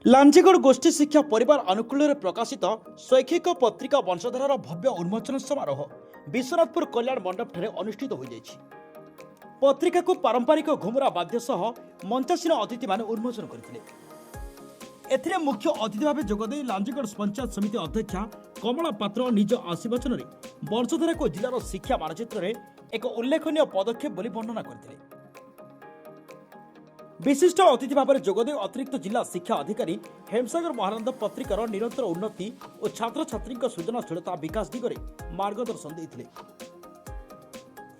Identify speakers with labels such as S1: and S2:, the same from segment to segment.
S1: लांजीगढ़ गोष्ठी शिक्षा परिवार अनुकूल प्रकाशित शैक्षिक पत्रिका वंशधारार भव्य उन्मोचन समारोह विश्वनाथपुर कल्याण मंडप ठारे अनुष्ठित हो जाइछि। पत्रिका को पारंपरिक घुमुरा वाद्य सह मंचासीन अतिथि माने उन्मोचन करथिले। एथिरे मुख्य अतिथि भाव जोगदे लांजीगढ़ पंचायत समिति अध्यक्षा कमला पात्र निज आशीर्वचन में वंशधारा को जिलार शिक्षा मानचित्र में एक उल्लेखनीय पदक्षेप बोली वर्णना करथिले। विशिष्ट अतिथि भाव में जोगदे अतिरिक्त जिला शिक्षा अधिकारी हेमसागर महानंद पत्रिकार निरंतर उन्नति और छात्र छात्री सृजनशीलता विकास दिगरे मार्गदर्शन देते।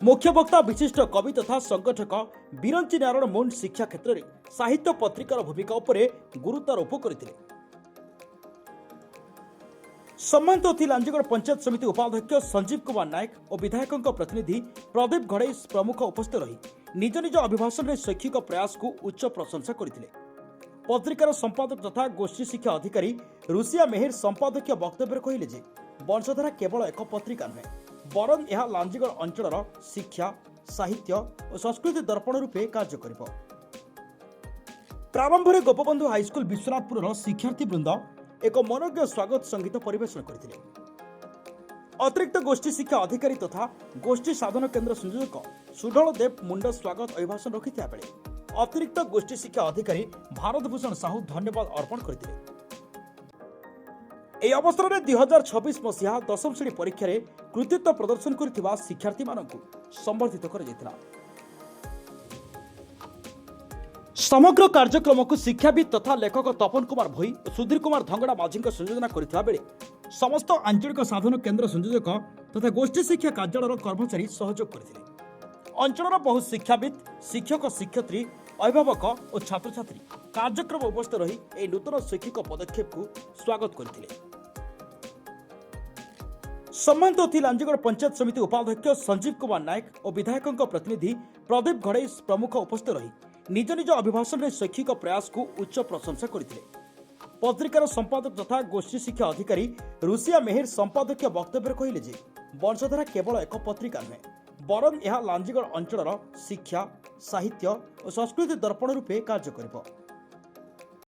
S1: मुख्य वक्ता विशिष्ट कवि तथा संगठक बिरंची नारायण मुंड शिक्षा क्षेत्र में साहित्य पत्रिकार भूमिका उपरे गुरुत्वारोप करते। सम्मानित अतिथि लांजीगढ़ पंचायत समिति उपाध्यक्ष संजीव कुमार नायक और विधायकों प्रतिनिधि प्रदीप घड़ई प्रमुख उपस्थित रही निज निज अभिभाषण में शैक्षिक प्रयास को उच्च प्रशंसा करते। पत्रिकार संपादक तथा गोष्ठी शिक्षा अधिकारी रुसिया मेहर संपादकीय वक्तव्य कहले जे वंशधारा केवल एक पत्रिका नुहे बरं यह लांजीगढ़ अंचल शिक्षा साहित्य और संस्कृति दर्पण रूपे कार्य करिब। प्रारंभ में गोपबंधु हाईस्कल विश्वनाथपुर शिक्षार्थी वृंद एक मनोज्ञ स्वागत संगीत परिवेशन करथिले। अतिरिक्त गोष्ठी शिक्षा अधिकारी तथा गोष्ठी साधन केन्द्र संयोजक सुढल देव मुंड स्वागत अभिभाषण रखिथिया बेले अतिरिक्त गोष्ठी शिक्षा अधिकारी भारत भूषण साहू धन्यवाद अर्पण करथिले। এই অবসରରେ 2026 মସିହା দশম শ্রেণী পরীক্ষাରେ কৃতিত্ব প্রদর্শন କରିଥିବା ଶିକ୍ଷାର୍ଥୀମାନଙ୍କୁ ସମ୍ବର୍ଦ୍ଧିତ କରାଯାଇଥିଲା। समग्र कार्यक्रम को शिक्षाविद तथा लेखक तपन कुमार भोई और सुधीर कुमार धंगड़ा माझी संयोजना करथिबा बेले समस्त आंचलिक साधन केन्द्र संयोजक तथा गोष्ठी शिक्षा कार्यालय कर्मचारी सहयोग करथिले। अंचलर बहु शिक्षाविद शिक्षक शिक्षयित्री अभिभावक और छात्र छात्री कार्यक्रम उपस्थित रही एक नूतन शैक्षिक पदक्षेप को स्वागत करथिले। सम्मानित अतिथि लांजीगढ़ पंचायत समिति उपाध्यक्ष संजीव कुमार नायक और विधायकों प्रतिनिधि प्रदीप घड़ई प्रमुख उपस्थित रही निज निज अभिभाषण में शैक्षिक प्रयास को उच्च प्रशंसा करथिले। पत्रिकार संपादक तथा गोष्ठी शिक्षा अधिकारी रुसिया मेहर संपादकीय वक्तव्य कहले जे वंशधारा केवल एक पत्रिका नुहे बरं यह लांजीगढ़ अंचल शिक्षा साहित्य और संस्कृति दर्पण रूपे कार्य करिब।